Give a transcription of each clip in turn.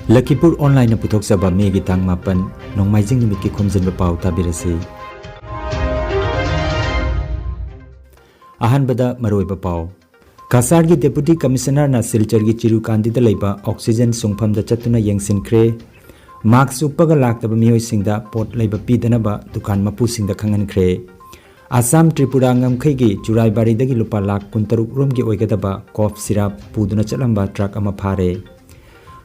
Lakhipuronline puthokchaba May gi tang 8 nongmaijing numit ki Khomjinba Pao tabirasi. Ahanbada maroiba Pao. Kasar gi Deputy Commissioner na Silchar gi Chiru Kandida leiba oxygen sungpham da chatuna yengsinkre. Marks upaga laktaba miyoi singda pot leiba pidanaba dukan mapu singda khangankre. Assam Tripura ngamkhai gi Churaibari dagi lupa lakh 13 rom gi oigadaba cough syrup puduna chalamba truck ama phare.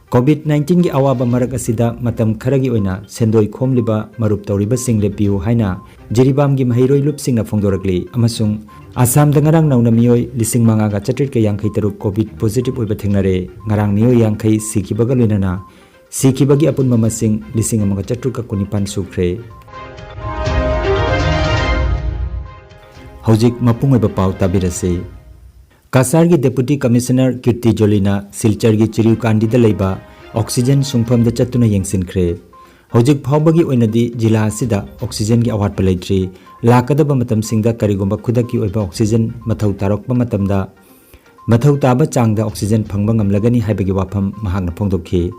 COVID-19 gi awaba marak asida matam kharagi oina sendoi khomliba marup tawriba sing lepiu haina jiribam gi mahiroi lup singna phongdorakli amasung Assam da ngarang nauna miyoi lising manga ga chatrit ke yangkhai taruk COVID positive oiba thengnare ngarang miyoi yangkhai sikibaga loinana sikibagi apun mamasing lising amaga chatru ka kunipan sukre. Hojik mapung oiba Pao tabirase. Kasar gi Deputy Commissioner Kirti Jolina Silchar gi Chiru Kandida leiba oxygen sungpham da chatuna yengsinkre. Hojik phawbagi oinadi jila asida oxygen gi awat palaitri lakadaba matam singda karigomba khudaki oiba oxygen mathau tarokpa matamda mathau taba changda oxygen phangba ngamlagani haibagi wafam mahakna phongdokhi.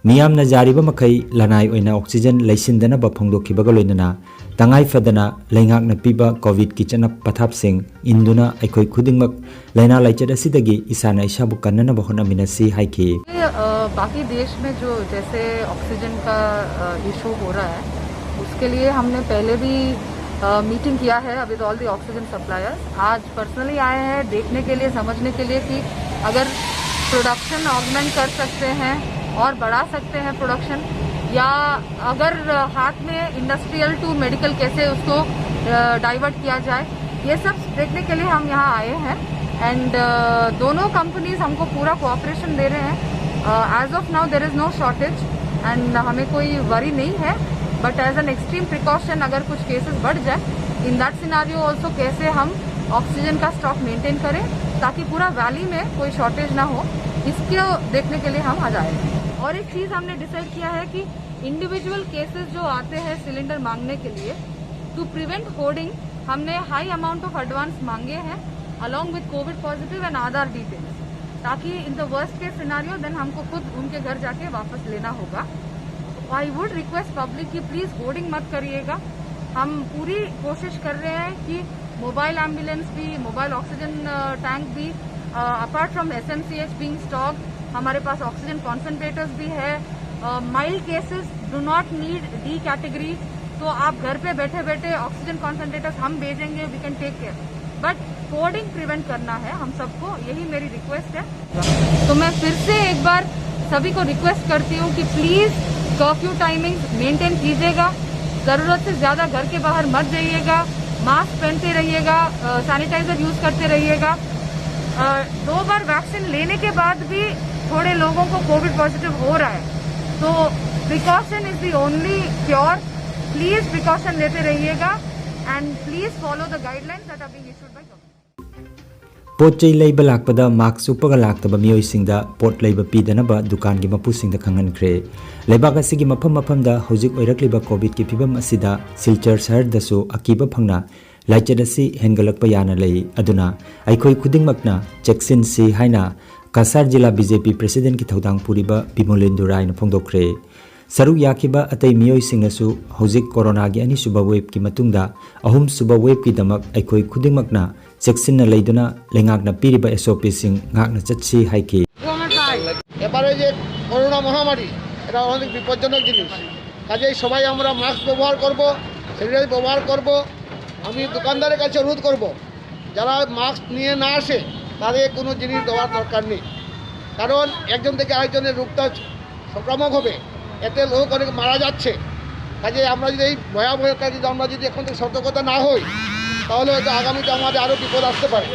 Miyamna jariba makai lanai oina oxygen laisindana ba phongdokhibaga loinana tangai fadana leingakna piba covid ki chana pathap sing induna aikhoi khudingmak laina laichet asidagi isana isabu kannana bahona minasi haiki. बाकी देश में जो जैसे oxygen का issue हो रहा है उसके लिए हमने पहले भी मीटिंग किया है with all the oxygen suppliers. आज पर्सनली आए हैं देखने के लिए समझने के लिए कि अगर प्रोडक्शन ऑगमेंट कर सकते हैं और बढ़ा सकते हैं प्रोडक्शन या अगर हाथ में इंडस्ट्रियल टू मेडिकल कैसे उसको डाइवर्ट किया जाए ये सब देखने के लिए हम यहाँ आए हैं. एंड दोनों कंपनीज हमको पूरा कोऑपरेशन दे रहे हैं. As of now there is no shortage and हमें कोई वरी नहीं है but as an extreme precaution अगर कुछ केसेस बढ़ जाए इन दैट सिनारियो ऑल्सो कैसे हम ऑक्सीजन का स्टॉक मेंटेन करें ताकि पूरा वैली में कोई शॉर्टेज ना हो इसको देखने के लिए हम आज आए हैं. और एक चीज़ हमने डिसाइड किया है कि इंडिविजुअल केसेस जो आते हैं सिलेंडर मांगने के लिए टू प्रिवेंट होर्डिंग हमने हाई अमाउंट ऑफ एडवांस मांगे हैं along with covid positive and Aadhaar details ताकि in the worst case scenario then हमको खुद उनके घर जाके वापस लेना होगा. आई वुड रिक्वेस्ट पब्लिक की प्लीज होर्डिंग मत करिएगा. हम पूरी कोशिश कर रहे हैं कि मोबाइल एम्बुलेंस भी मोबाइल ऑक्सीजन टैंक भी apart from SMCH being stock हमारे पास ऑक्सीजन कॉन्सेंट्रेटर्स भी है. Mild cases do not need D category तो आप घर पे बैठे बैठे ऑक्सीजन कॉन्सेंट्रेटर्स हम भेजेंगे we can take care but hoarding prevent करना है हम सबको यही मेरी रिक्वेस्ट है. तो मैं फिर से एक बार सभी को रिक्वेस्ट करती हूँ कि प्लीज कर्फ्यू टाइमिंग मेंटेन कीजिएगा. जरूरत से ज्यादा घर के बाहर मत जाइएगा. मास्क पहनते रहिएगा. सैनिटाइजर यूज करते रहिएगा. 2 बार वैक्सीन लेने के बाद भी थोड़े लोगों को कोविड पॉजिटिव हो रहा है तो precaution is the only cure. Please precaution लेते रहिएगा and please follow the guidelines that are being issued by government. पोचै leiba lakpada marks upaga laktaba miyoi singda pot leiba pidanaba dukan gi mapu singda khangankre. Leibak asigi mafam mafamda hojik oirakliba covid ki phibam asida Silchar shahar dasu akiba phangna laichet asi hengalakpa yana lei aduna aikhoi khudingmakna cheksin si haina Kasar Jila BJP President ki thodang puriba Bimolendu Rai na phongdokre. Saruk yakiba atay miyoi singnasu hojik corona gi ani suba wave ki matungda ahum suba wave ki damak aikhoi khudingmakna cheksinna leiduna lengakna piriba SOP sing ngakna chatsi haiki. এবারে যে corona মহামারী এটা অনেক বিপজ্জনক জিনিস কাজেই সবাই আমরা মাস্ক ব্যবহার করব স্যানিটাইজার ব্যবহার করব. আমি দোকানদারের কাছে অনুরোধ করব যারা মাস্ক নিয়ে না আসে তাদের কোনো জিনিস দেওয়ার দরকার নেই কারণ একজন থেকে আরেকজনের রোগটা সংক্রামক হবে এতে লোক অনেক মারা যাচ্ছে. কাজে আমরা যদি এই ভয়াবহতা যদি আমরা যদি এখন থেকে সতর্কতা না হই তাহলে হয়তো আগামীতে আমাদের আরও বিপদ আসতে পারে.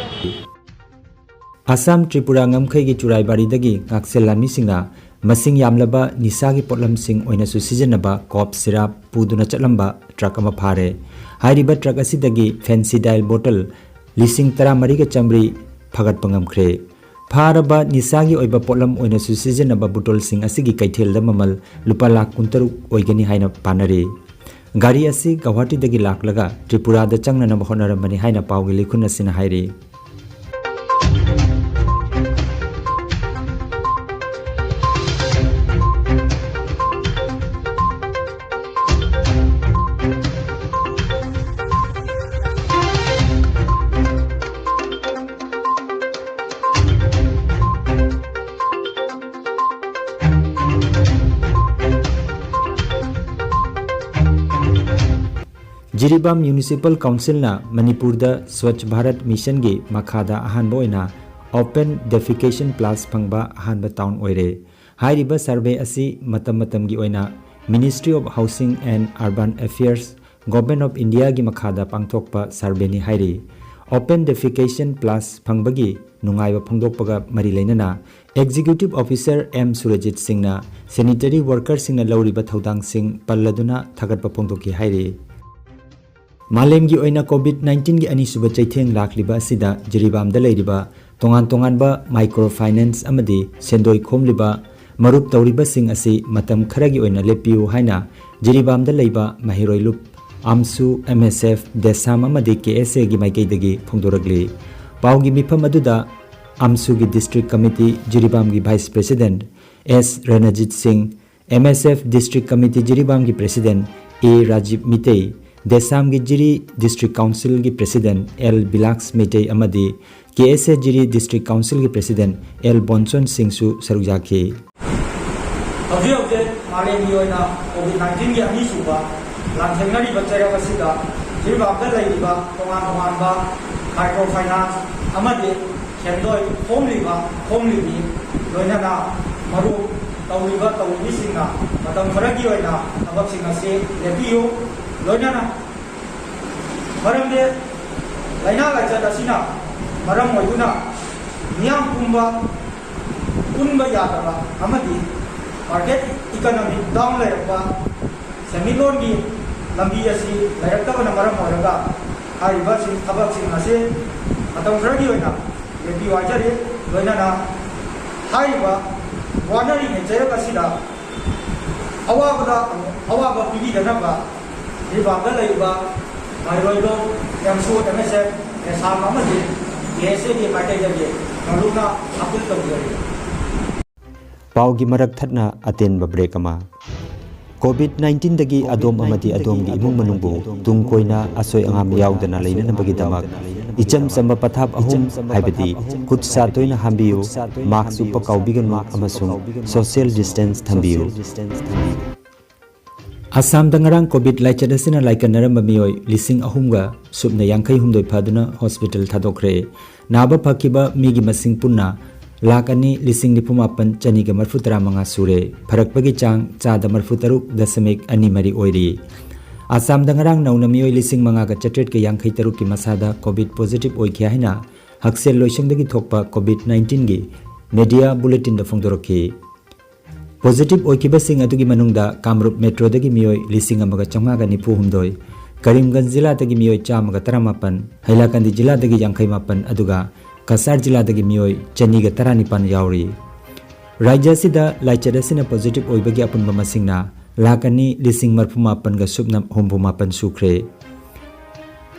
Assam Tripura ngamkhai gi Churaibari dagi ngaksel lami singna masing yamlaba nisa gi potlam sing oina su sijanaba cough syrup puduna chatlamba truck ama phare. Hairiba truck asidagi fancy dial bottle lising 13 ga chambri phagat pangamkhre. Pharaba nisagi oiba potlam oina su sijanaba bottle sing asigi kaithel da mamal lupa lakh 13 oigani haina panare. Gari asi Guwahati dagi laklaga Tripura da changnana bahonarambani haina pawgi likhun asina hairi. Jiribam municipal council ना मणिपुर दा Swachh Bharat mission गी मखादा अहानबा ओइना open defecation plus फंगबा अहानबा town ओइरे हाइरिबा सर्वे असी मतम मतम गी ओइना ministry of housing and urban affairs government of India गी मखादा पांगथोकपा सर्वे नि हाइरि ओपन डेफिकेशन प्लस फंगबगी नुंगाइबा फंगदोकपगा मरी लेनना executive officer M Surjit Singh ना सैनिटरी वर्कर सिंह ना लौरिबा थौदांग सिंह पल्लदुना थगटपा फोंदोकी हाइरि मालेमगी ओइना कोविड-19 गी अनिसुब चैथेंग लाखलिबा असिदा जिरीबामदा लेरिबा तोंगान तोंगानबा माइक्रो फाइनेंस अमदी सेंदोय खोमलिबा मरुप तौरिबा सिंह असि मतम खरगी ओइना लेपियु हाइना जिरीबामदा लेबा महिरोइलुप आमसु एमएसएफ देसाम अमदी केएसए गी माइकेदगी फोंदोरगली पाउगी मिफम अदुदा आमसु गी डिस्ट्रिक्ट कमिटी जिरीबाम गी vice president S Ranjit Singh MSF district committee Jiribam गी प्रेसिडेंट ए राजीव मिते देसाम गी जिरी डिस्ट्रिक्ट काउंसिल गी प्रेसिडेंट एल बिलाक्स मिते अमदी केएसए जिरी डिस्ट्रिक्ट काउंसिल गी प्रेसिडेंट एल बोनसोन सिंह सु सरुजाखी मालेमी ओइना कोविड-19 गी अनिसुबा लांथेंगरी बच्चेरा बसिदा जिरीबामदा लेरिबा तोंगान तोंगानबा माइक्रो फाइनेंस अमदी सेंदोय खोमलिबी लोइनाना मरु तौरिबा तौरिबिसिंगा मतम खरगी ओइना थबकसिंग असे लेपियु लोइनाना मरमदे लाइना लाइचत असिना मरम ओइदुना मियाम पुंबा यादबा अमदी मार्केट इकोनॉमिक डाउन लेरबा सेमिलोन की लंबी असी लेरक्तबना मरम ओरगा हारिबा सिंग थबकसिंग असे मतम खरगी ओइना लेपि वाजरे लोइनाना हारिबा वानरी ने जयक असिदा अवाबा पिगिदनबा जिरीबामदा लेरिबा माइरोइलो एमसु एमएसएफ एसाम अमदी केएसए गी माइकेदगी मरुना अपिल तौजरी पाउगी मरक थटना अतेन ब्रेक अमा कोविड-19 दगी अदोम अमदी अदोमगी इमुंग मनुंगबु तुंग कोइना असोय अंगाम याउदना लेननबगी दमक इचम चंबा पथाप अहुम हाइबदी कुछ सातोइना हांबियु मास्क उप काउबिगनु अमसुंग सोशल डिस्टेंस थंबियु असम दंगरांग कोविड लाइचदसिना लाइकनरम मियोय लिसिंग अहुमगा सुबना यांखै हुमदोय फादुना हॉस्पिटल थादोखरे नाबा फकिबा मिगी मसिंग पुन्ना लाकनी लिसिंग निफुमापन चनीगा मरफुतरा मंगा सुरे फरकपगी चांग चादा मरफुतरुक दशमिक अनि मरी ओइरी असम दंगरांग नौना मियोय लिसिंग मंगागा चट्रेट के यांखै तरुक की मसादा कोविड पॉजिटिव ओइखिया हैना हक्सेल लोइसंगदगी थोकपा कोविड-19 गी मीडिया बुलेटिन द फोंदोरखी पॉजिटिव ओइखिबसिंग अदुगी मनुंगदा कामरूप मेट्रो दगी मियोय लिसिंग अमगा चंगागा निफु हुमदोय करीमगंज जिला दगी मियोय चामगा 38 हैलाकंदी जिला दगी यांखै मापन अदुगा कसार जिला दगी मियोय चनीगा 19 यावरी राज्य सिदा लाइचदसिना पॉजिटिव ओइबगी अपुनबा मसिंगना लाकनी लिसिंग मरफुमापन गा सुबना होमफुमापन सुख्रे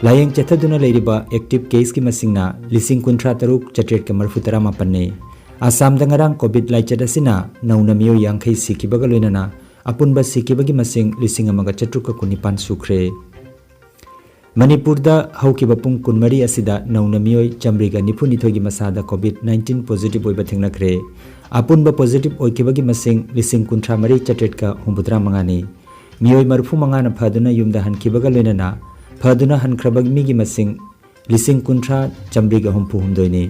लायंग चथदुना लेरिबा एक्टिव केस की मसिंगना लिसिंग 13 चट्रेट के मरफुतरा मापने असम दंगरांग कोविड लाइचदसिना नौना मियो यांखै सिकिबगा लोइनाना अपुनबा सिकिबगी मसिंग लिसिंग अमगा चट्रुका 19 सुख्रे मणिपुर दा हौकिबा पुंग 13 असिदा नौना मियोय चमरिगा 92 गी मसादा कोविड-19 पॉजिटिव ओइबा थेंगनखरे अपुनबा पॉजिटिव ओइकिबगी मसिंग लिसिंग 13 चट्रेट का 93 मंगानी मियोय मरफु मंगाना फदुना युमदा हनखिबगा लोइनाना फदुना हनख्रबगी मिगी मसिंग लिसिंग 13 चमरिगा 34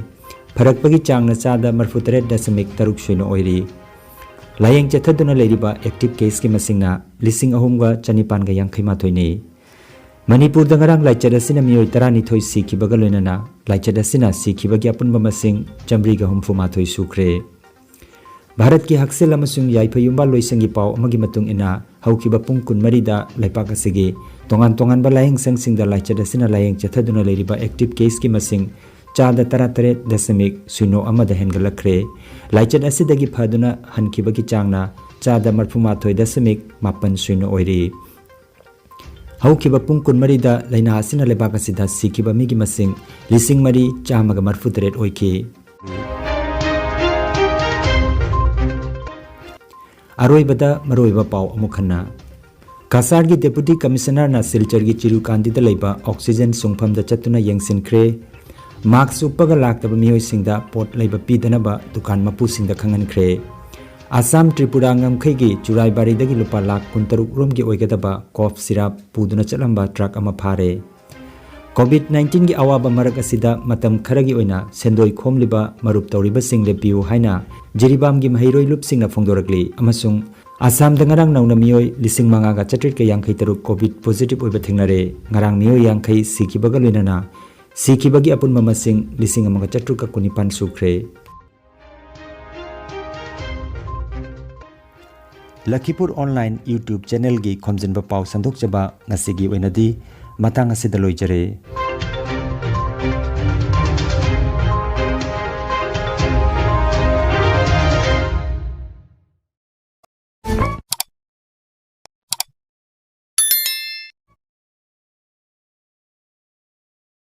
फरकपगी चांगना चादा 43.3 ओइरी लायंग चथदुना लेरिबा एक्टिव केस की मसिंगना लिसिंग 3,450 मणिपुर दंगरांग लाइचदसिना मियोय 12 सिकिबगा लोइनाना लाइचदसिना सिकिबगी अपुनबा मसिंग चमरिगा 34 सुख्रे भारत की हक्सेल अमसुंग याइफयुंबा लोइसंगी पाव अमगी मतुंग इना हौकिबा पुंग 13 दा लाइपाक असिगी तोंगान तोंगानबा लायंग संगसिंगदा लाइचदसिना लायंग चथदुना लेरिबा एक्टिव केस की मसिंग चादा 13.0 अमदा हेंगलखरे लाइचद असिदगी फदुना हनखिबगी चांगना चादा 38.9 ओइरी हौकिबा पुंग 13 दा लाइना असिना लेबाक असिदा सिकिबा मिगी मसिंग लिसिंग मरी चामगा 43 ओइकी अरोइबदा मरोइबा पाव अमुखन्ना कासार की डेप्यूटी कमिश्नर ना सिलचर की चिरुकांदी लेबा ऑक्सीजन सुंगफम चतुना यंगसिनख्रे मास्क उपग लाक्तब मियोइसिंगदा पोट लेबा पीदनबा दुकान मपुसिंगदा खंगनख्रे Assam Tripura ngamkhegi Churaibari dagi lupa lakh 13 romgi oigadaba cough syrup puduna chalamba truck ama phare. COVID-19 gi awaba marak asida matam kharagi oina sendoi khomliba marup tawriba sing lepiu haina jiribam gi mahairoi lupsing na phongdorakli amasung Assam dangarang nauna miyoi lising manga ga chatrit ke yang khaitaru COVID positive oiba thengnare ngarang miyoi yang khai sikibaga loinana sikibagi apun mama sing lising amaga chatru ka kunipan sukre. Lakhipuronline YouTube channel gi Khomjinba Pao sandok chaba ngasigi oinadi matang asidaloi jare.